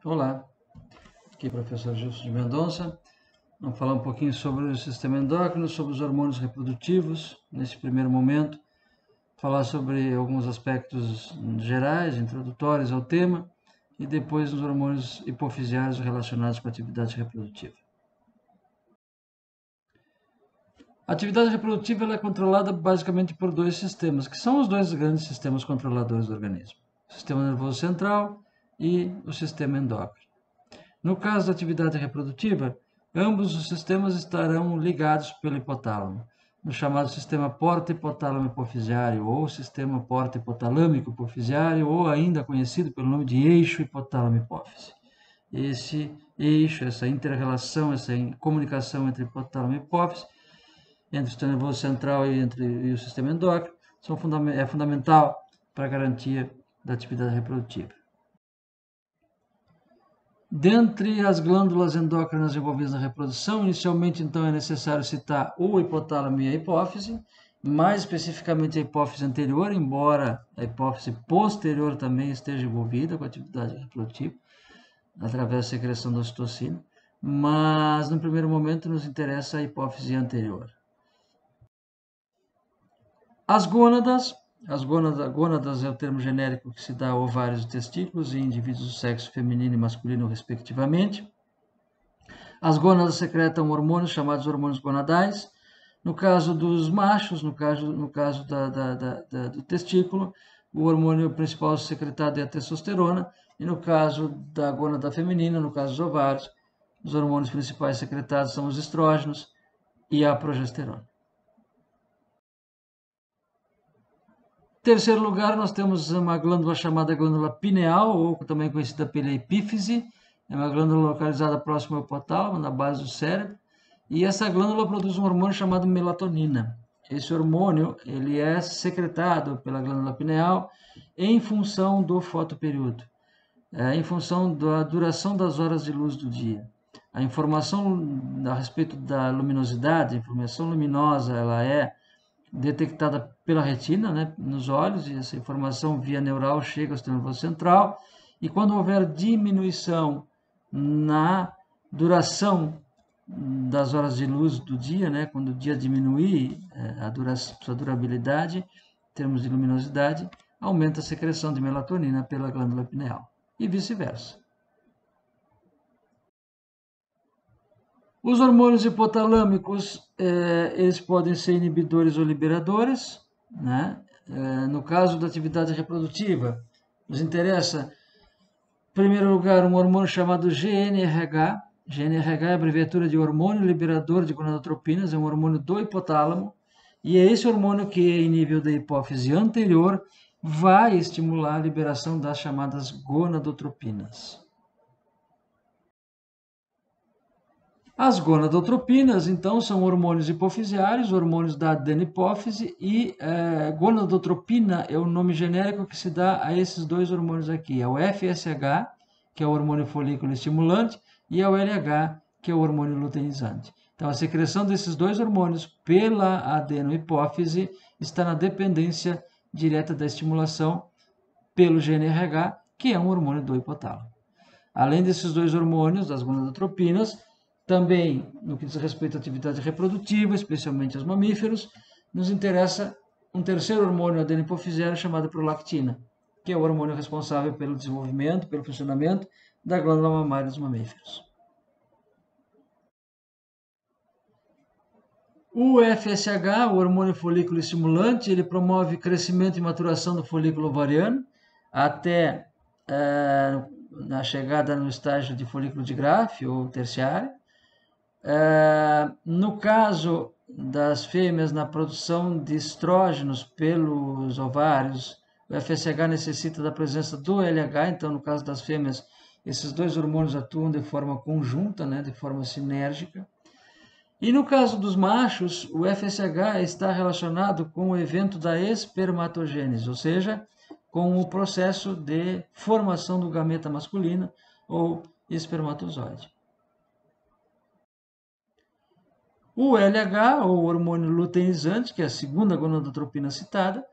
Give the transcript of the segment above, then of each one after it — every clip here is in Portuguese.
Olá, aqui é o professor Gilson de Mendonça. Vamos falar um pouquinho sobre o sistema endócrino, sobre os hormônios reprodutivos, nesse primeiro momento. Falar sobre alguns aspectos gerais, introdutórios ao tema, e depois os hormônios hipofisiários relacionados com a atividade reprodutiva. A atividade reprodutiva ela é controlada basicamente por dois sistemas, que são os dois grandes sistemas controladores do organismo: o sistema nervoso central e o sistema endócrino. No caso da atividade reprodutiva, ambos os sistemas estarão ligados pelo hipotálamo, no chamado sistema porta-hipotálamo-hipofisiário, ou sistema porta-hipotalâmico-hipofisiário, ou ainda conhecido pelo nome de eixo hipotálamo-hipófise. Esse eixo, essa inter-relação, essa comunicação entre hipotálamo e hipófise, entre o sistema nervoso central e o sistema endócrino, é fundamental para a garantia da atividade reprodutiva. Dentre as glândulas endócrinas envolvidas na reprodução, inicialmente então é necessário citar o hipotálamo e a hipófise, mais especificamente a hipófise anterior, embora a hipófise posterior também esteja envolvida com a atividade reprodutiva, através da secreção da ocitocina, mas no primeiro momento nos interessa a hipófise anterior. As gônadas é o termo genérico que se dá a ovários e testículos em indivíduos do sexo feminino e masculino, respectivamente. As gônadas secretam hormônios chamados hormônios gonadais. No caso dos machos, no caso do testículo, o hormônio principal secretado é a testosterona. E no caso da gônada feminina, no caso dos ovários, os hormônios principais secretados são os estrógenos e a progesterona. Em terceiro lugar, nós temos uma glândula chamada glândula pineal, ou também conhecida pela epífise. É uma glândula localizada próxima ao hipotálamo, na base do cérebro. E essa glândula produz um hormônio chamado melatonina. Esse hormônio ele é secretado pela glândula pineal em função do fotoperíodo, em função da duração das horas de luz do dia. A informação a respeito da luminosidade, a informação luminosa, ela é detectada pela retina, né, nos olhos, e essa informação via neural chega ao sistema nervoso central, e quando houver diminuição na duração das horas de luz do dia, né, quando o dia diminuir sua durabilidade, em termos de luminosidade, aumenta a secreção de melatonina pela glândula pineal, e vice-versa. Os hormônios hipotalâmicos, eles podem ser inibidores ou liberadores, né? No caso da atividade reprodutiva, nos interessa, em primeiro lugar, um hormônio chamado GNRH. GNRH é a abreviatura de hormônio liberador de gonadotropinas, é um hormônio do hipotálamo, e é esse hormônio que, em nível da hipófise anterior, vai estimular a liberação das chamadas gonadotropinas. As gonadotropinas, então, são hormônios hipofisiários, hormônios da adenipófise, e gonadotropina é o nome genérico que se dá a esses dois hormônios aqui. É o FSH, que é o hormônio folículo estimulante, e é o LH, que é o hormônio luteinizante. Então, a secreção desses dois hormônios pela adenohipófise está na dependência direta da estimulação pelo GNRH, que é um hormônio do hipotálamo. Além desses dois hormônios, das gonadotropinas, também, no que diz respeito à atividade reprodutiva, especialmente aos mamíferos, nos interessa um terceiro hormônio adenipofisiário chamado prolactina, que é o hormônio responsável pelo desenvolvimento, pelo funcionamento da glândula mamária dos mamíferos. O FSH, o hormônio folículo estimulante, ele promove crescimento e maturação do folículo ovariano até na chegada no estágio de folículo de Graafi ou terciário. No caso das fêmeas, na produção de estrógenos pelos ovários, o FSH necessita da presença do LH, então no caso das fêmeas, esses dois hormônios atuam de forma conjunta, né, de forma sinérgica. E no caso dos machos, o FSH está relacionado com o evento da espermatogênese, ou seja, com o processo de formação do gameta masculino ou espermatozoide. O LH, ou hormônio luteinizante, que é a segunda gonadotropina citada,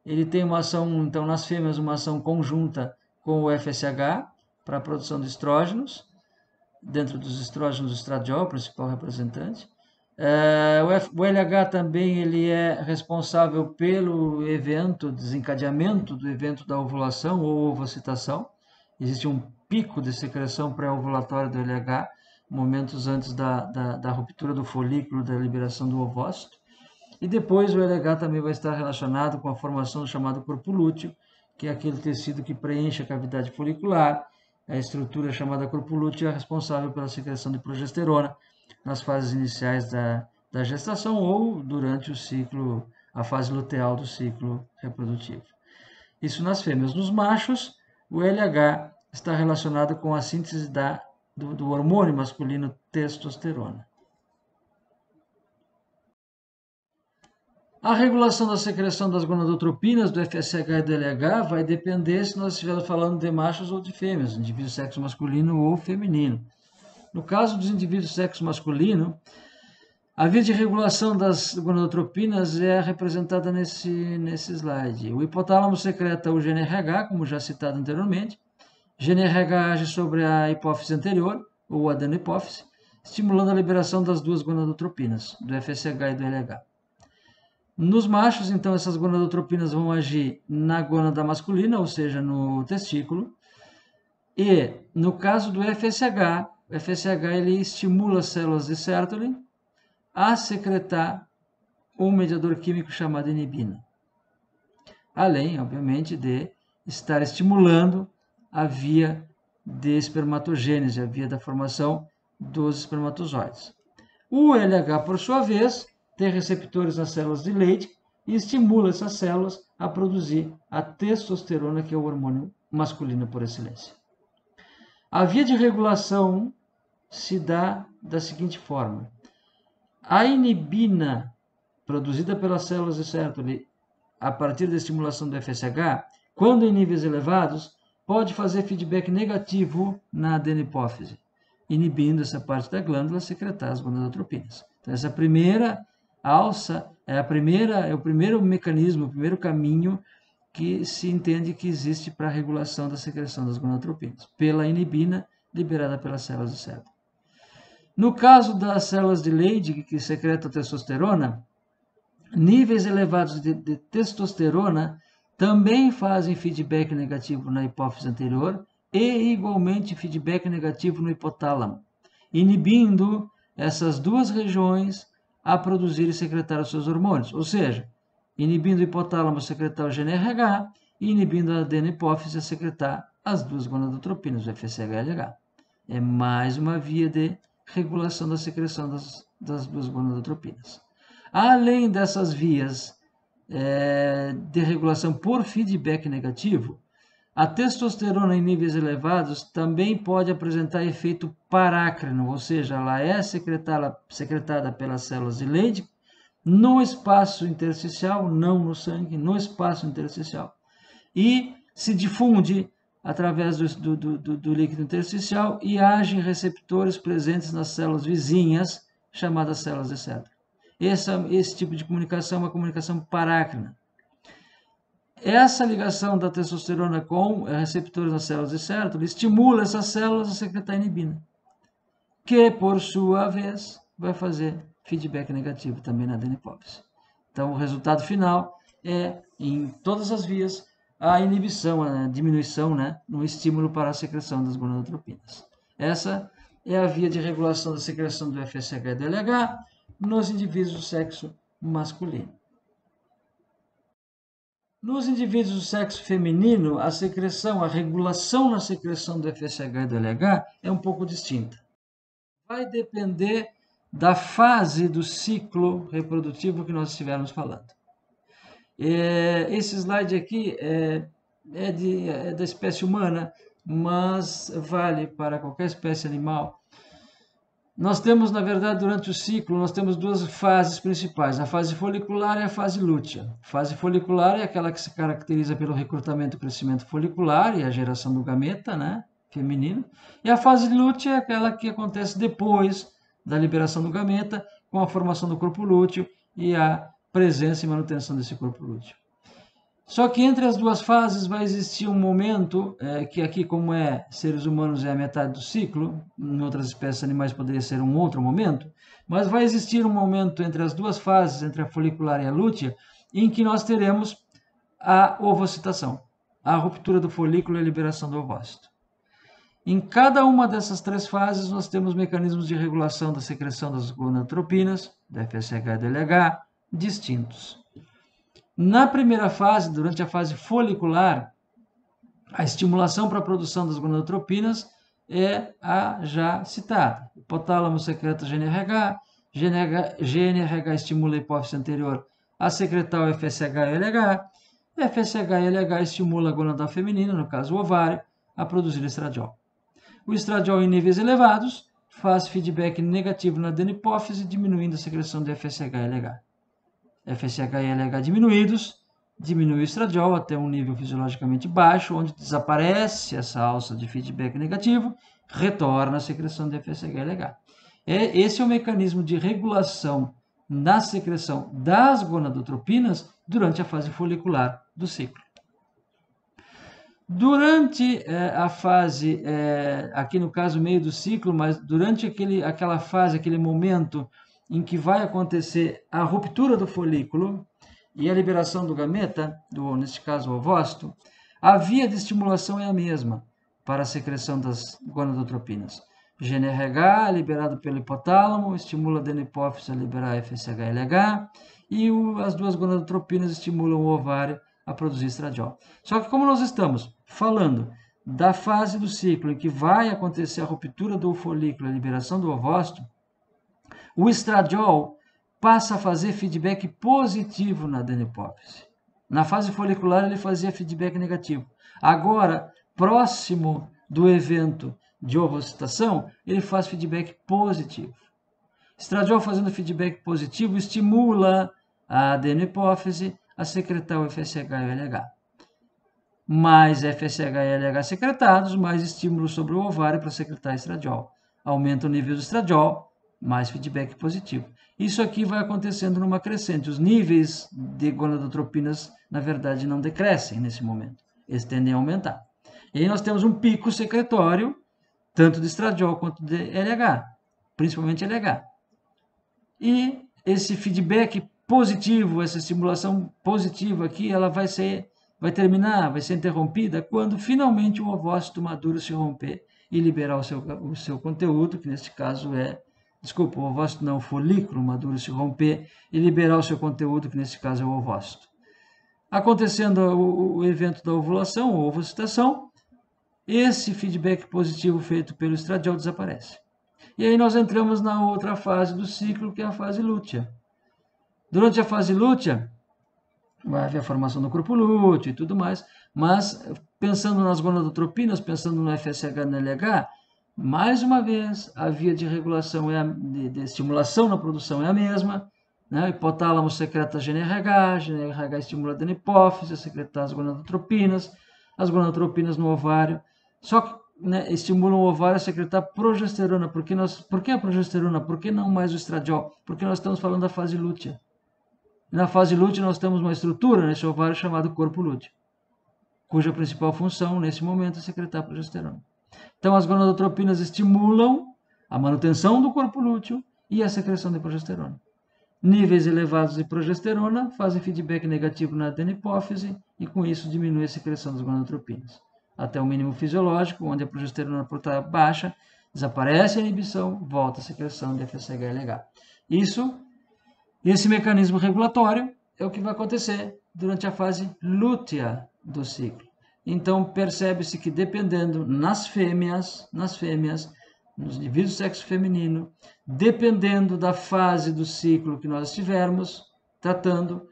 ele tem uma ação, então, nas fêmeas, uma ação conjunta com o FSH, para a produção de estrógenos, dentro dos estrógenos, o estradiol, o principal representante. O LH também ele é responsável pelo evento, desencadeamento do evento da ovulação ou ovocitação. Existe um pico de secreção pré-ovulatória do LH, momentos antes da ruptura do folículo, da liberação do ovócito. E depois o LH também vai estar relacionado com a formação do chamado corpo lúteo, que é aquele tecido que preenche a cavidade folicular. A estrutura chamada corpo lúteo é responsável pela secreção de progesterona nas fases iniciais da gestação ou durante o ciclo, a fase luteal do ciclo reprodutivo. Isso nas fêmeas. Nos machos, o LH está relacionado com a síntese do hormônio masculino testosterona. A regulação da secreção das gonadotropinas, do FSH e do LH, vai depender se nós estivermos falando de machos ou de fêmeas, indivíduo sexo masculino ou feminino. No caso dos indivíduos sexo masculino, a via de regulação das gonadotropinas é representada nesse slide. O hipotálamo secreta o GNRH, como já citado anteriormente. GNRH age sobre a hipófise anterior, ou adenohipófise, estimulando a liberação das duas gonadotropinas, do FSH e do LH. Nos machos, então, essas gonadotropinas vão agir na gônada masculina, ou seja, no testículo. E, no caso do FSH, o FSH ele estimula as células de Sertoli a secretar um mediador químico chamado inibina. Além, obviamente, de estar estimulando a via de espermatogênese, a via da formação dos espermatozoides. O LH, por sua vez, tem receptores nas células de Leydig e estimula essas células a produzir a testosterona, que é o hormônio masculino por excelência. A via de regulação se dá da seguinte forma. A inibina produzida pelas células de Sertoli a partir da estimulação do FSH, quando em níveis elevados, pode fazer feedback negativo na adenopófise, inibindo essa parte da glândula a secretar as gonadotropinas. Então, essa primeira alça é o primeiro mecanismo, o primeiro caminho que se entende que existe para a regulação da secreção das gonadotropinas, pela inibina liberada pelas células de Sertoli. No caso das células de Leydig, que secretam testosterona, níveis elevados de testosterona também fazem feedback negativo na hipófise anterior e, igualmente, feedback negativo no hipotálamo, inibindo essas duas regiões a produzir e secretar os seus hormônios, ou seja, inibindo o hipotálamo a secretar o GNRH e inibindo a adenopófise a secretar as duas gonadotropinas, o FSH e LH. É mais uma via de regulação da secreção das duas gonadotropinas. Além dessas vias de regulação por feedback negativo, a testosterona em níveis elevados também pode apresentar efeito parácrino, ou seja, ela é secretada pelas células de Leydig no espaço intersticial, não no sangue, no espaço intersticial, e se difunde através do líquido intersticial e age em receptores presentes nas células vizinhas, chamadas células de Sertoli. Esse tipo de comunicação é uma comunicação parácrina. Essa ligação da testosterona com receptores nas células de Sertoli estimula essas células a secretar inibina, que, por sua vez, vai fazer feedback negativo também na adenopófise. Então, o resultado final é, em todas as vias, a inibição, a diminuição, no estímulo para a secreção das gonadotropinas. Essa é a via de regulação da secreção do FSH e do LH nos indivíduos do sexo masculino. Nos indivíduos do sexo feminino, a regulação na secreção do FSH e do LH é um pouco distinta. Vai depender da fase do ciclo reprodutivo que nós estivermos falando. Esse slide aqui é da espécie humana, mas vale para qualquer espécie animal. Nós temos, na verdade, durante o ciclo, nós temos duas fases principais, a fase folicular e a fase lútea. A fase folicular é aquela que se caracteriza pelo recrutamento e crescimento folicular e a geração do gameta, feminino. E a fase lútea é aquela que acontece depois da liberação do gameta, com a formação do corpo lúteo e a presença e manutenção desse corpo lúteo. Só que entre as duas fases vai existir um momento, que aqui, como seres humanos, é a metade do ciclo, em outras espécies animais poderia ser um outro momento, mas vai existir um momento entre as duas fases, entre a folicular e a lútea, em que nós teremos a ovocitação, a ruptura do folículo e a liberação do ovócito. Em cada uma dessas três fases, nós temos mecanismos de regulação da secreção das gonadotropinas, do FSH e do LH, distintos. Na primeira fase, durante a fase folicular, a estimulação para a produção das gonadotropinas é a já citada. O hipotálamo secreta GNRH, GNRH estimula a hipófise anterior a secretar o FSH e LH, FSH e LH estimula a gonadal feminina, no caso o ovário, a produzir estradiol. O estradiol em níveis elevados faz feedback negativo na adenipófise, diminuindo a secreção de FSH e LH. FSH e LH diminuídos, diminui o estradiol até um nível fisiologicamente baixo, onde desaparece essa alça de feedback negativo, retorna a secreção de FSH e LH. Esse é o mecanismo de regulação na secreção das gonadotropinas durante a fase folicular do ciclo. Durante a fase, aqui no caso meio do ciclo, mas durante aquela fase, aquele momento em que vai acontecer a ruptura do folículo e a liberação do gameta, neste caso o ovócito, a via de estimulação é a mesma para a secreção das gonadotropinas. GNRH, liberado pelo hipotálamo, estimula a adenipófise a liberar FSH e LH, e as duas gonadotropinas estimulam o ovário a produzir estradiol. Só que como nós estamos falando da fase do ciclo em que vai acontecer a ruptura do folículo e a liberação do ovócito, o estradiol passa a fazer feedback positivo na adenipófise. Na fase folicular ele fazia feedback negativo. Agora, próximo do evento de ovocitação, ele faz feedback positivo. Estradiol fazendo feedback positivo estimula a adenipófise a secretar o FSH e o LH. Mais FSH e LH secretados, mais estímulo sobre o ovário para secretar estradiol. Aumenta o nível do estradiol, mais feedback positivo. Isso aqui vai acontecendo numa crescente. Os níveis de gonadotropinas, na verdade, não decrescem nesse momento. Eles tendem a aumentar. E aí nós temos um pico secretório, tanto de estradiol quanto de LH, principalmente LH. E esse feedback positivo, essa estimulação positiva aqui, ela vai ser interrompida quando finalmente o ovócito maduro se romper e liberar o seu conteúdo, que neste caso o ovócito não, o folículo maduro se romper e liberar o seu conteúdo, que nesse caso é o ovócito. Acontecendo o evento da ovulação, ou ovocitação, esse feedback positivo feito pelo estradiol desaparece. E aí nós entramos na outra fase do ciclo, que é a fase lútea. Durante a fase lútea, vai haver a formação do corpo lúteo e tudo mais, mas pensando nas gonadotropinas, pensando no FSH e no LH, mais uma vez, a via de regulação de estimulação na produção é a mesma, né? O hipotálamo secreta GNRH, GNRH estimula a adenipófise a secretar as gonadotropinas no ovário, só que estimulam o ovário a secretar progesterona. Por que a progesterona? Por que não mais o estradiol? Porque nós estamos falando da fase lútea. Na fase lútea nós temos uma estrutura nesse ovário chamado corpo lúteo, cuja principal função nesse momento é secretar progesterona. Então, as gonadotropinas estimulam a manutenção do corpo lúteo e a secreção de progesterona. Níveis elevados de progesterona fazem feedback negativo na adenipófise e, com isso, diminui a secreção das gonadotropinas. Até o mínimo fisiológico, onde a progesterona por estar baixa, desaparece a inibição, volta a secreção de FSH e LH. Esse mecanismo regulatório é o que vai acontecer durante a fase lútea do ciclo. Então, percebe-se que dependendo nas fêmeas, nos indivíduos do sexo feminino, dependendo da fase do ciclo que nós estivermos tratando,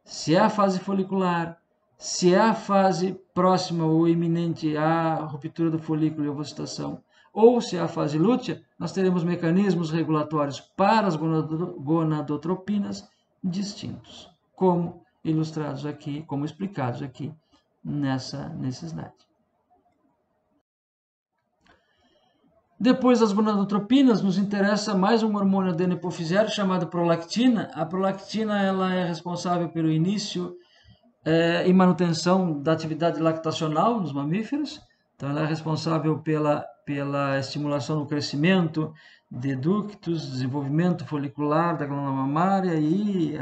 se é a fase folicular, se é a fase próxima ou iminente à ruptura do folículo e ovocitação, ou se é a fase lútea, nós teremos mecanismos regulatórios para as gonadotropinas distintos, como ilustrados aqui, como explicados aqui nesse slide. Depois das gonadotropinas, nos interessa mais um hormônio adenipofisiário chamado prolactina. A prolactina ela é responsável pelo início e manutenção da atividade lactacional nos mamíferos. Então, ela é responsável pela estimulação do crescimento de ductos, desenvolvimento folicular da glândula mamária e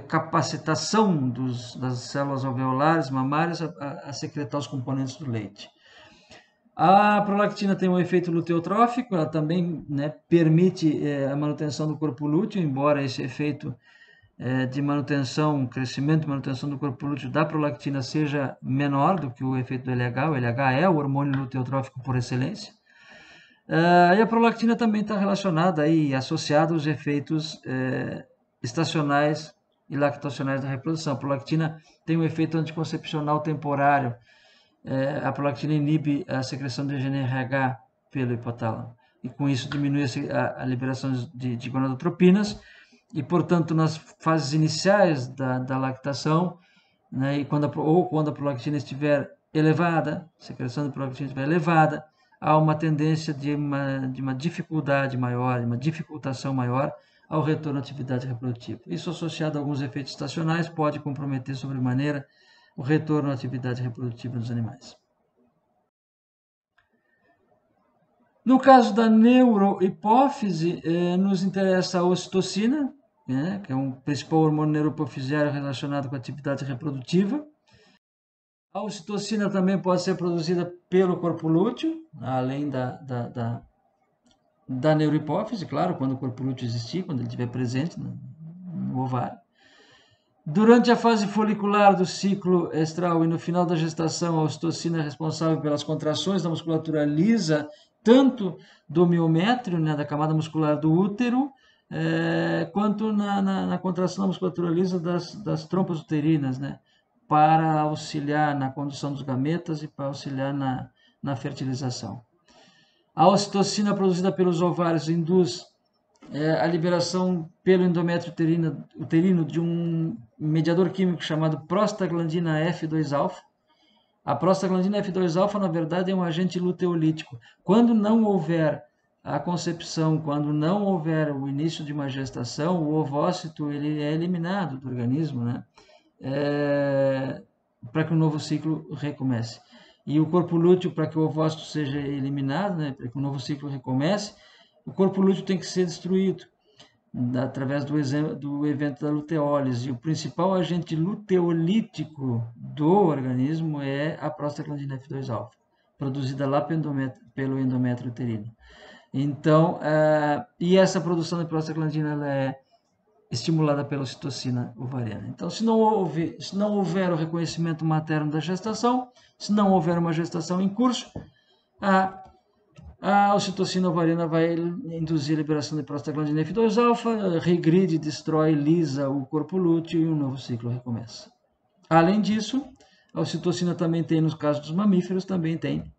capacitação das células alveolares mamárias a secretar os componentes do leite. A prolactina tem um efeito luteotrófico, ela também, né, permite a manutenção do corpo lúteo, embora esse efeito de manutenção, crescimento e manutenção do corpo lúteo da prolactina seja menor do que o efeito do LH. O LH é o hormônio luteotrófico por excelência. E a prolactina também está relacionada e associada aos efeitos estacionais e lactacionais da reprodução. A prolactina tem um efeito anticoncepcional temporário. A prolactina inibe a secreção de GnRH pelo hipotálamo e com isso diminui a liberação de gonadotropinas e, portanto, nas fases iniciais da lactação, né, e quando a prolactina estiver elevada, a secreção de prolactina estiver elevada, há uma tendência de uma dificuldade maior, de uma dificultação maior ao retorno à atividade reprodutiva. Isso, associado a alguns efeitos estacionais, pode comprometer sobremaneira o retorno à atividade reprodutiva dos animais. No caso da neurohipófise, nos interessa a ocitocina, né, que é um principal hormônio neurohipofisiário relacionado com a atividade reprodutiva. A ocitocina também pode ser produzida pelo corpo lúteo, além da neurohipófise, claro, quando o corpo lúteo existir, quando ele estiver presente no ovário. Durante a fase folicular do ciclo estral e no final da gestação, a ocitocina é responsável pelas contrações da musculatura lisa, tanto do miométrio, né, da camada muscular do útero, quanto na contração da musculatura lisa das trompas uterinas, né, para auxiliar na condução dos gametas e para auxiliar na fertilização. A ocitocina produzida pelos ovários induz a liberação pelo endométrio uterino de um mediador químico chamado prostaglandina F2-alfa. A prostaglandina F2-alfa, na verdade, é um agente luteolítico. Quando não houver a concepção, quando não houver o início de uma gestação, o ovócito ele é eliminado do organismo, né? Para que o novo ciclo recomece. E o corpo lúteo, para que o ovócito seja eliminado, né, para que o novo ciclo recomece, o corpo lúteo tem que ser destruído através do evento da luteólise. O principal agente luteolítico do organismo é a prostaglandina F2-alfa, produzida lá pelo endométrio uterino. Então, e essa produção de prostaglandina ela é estimulada pela ocitocina ovariana. Então, se não houver o reconhecimento materno da gestação, se não houver uma gestação em curso, a ocitocina ovariana vai induzir a liberação de prostaglandina F2-alfa, regride, destrói, lisa o corpo lúteo e um novo ciclo recomeça. Além disso, a ocitocina também tem, nos casos dos mamíferos, também tem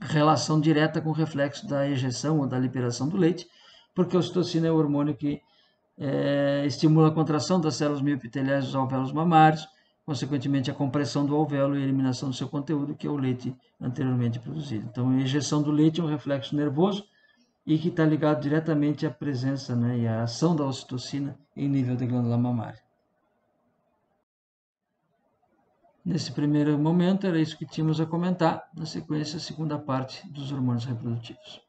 relação direta com o reflexo da ejeção ou da liberação do leite, porque a ocitocina é o hormônio que estimula a contração das células mioepiteliais dos alvéolos mamários, consequentemente a compressão do alvéolo e a eliminação do seu conteúdo, que é o leite anteriormente produzido. Então, a ejeção do leite é um reflexo nervoso e que está ligado diretamente à presença, né, e à ação da ocitocina em nível de glândula mamária. Nesse primeiro momento, era isso que tínhamos a comentar. Na sequência, a segunda parte dos hormônios reprodutivos.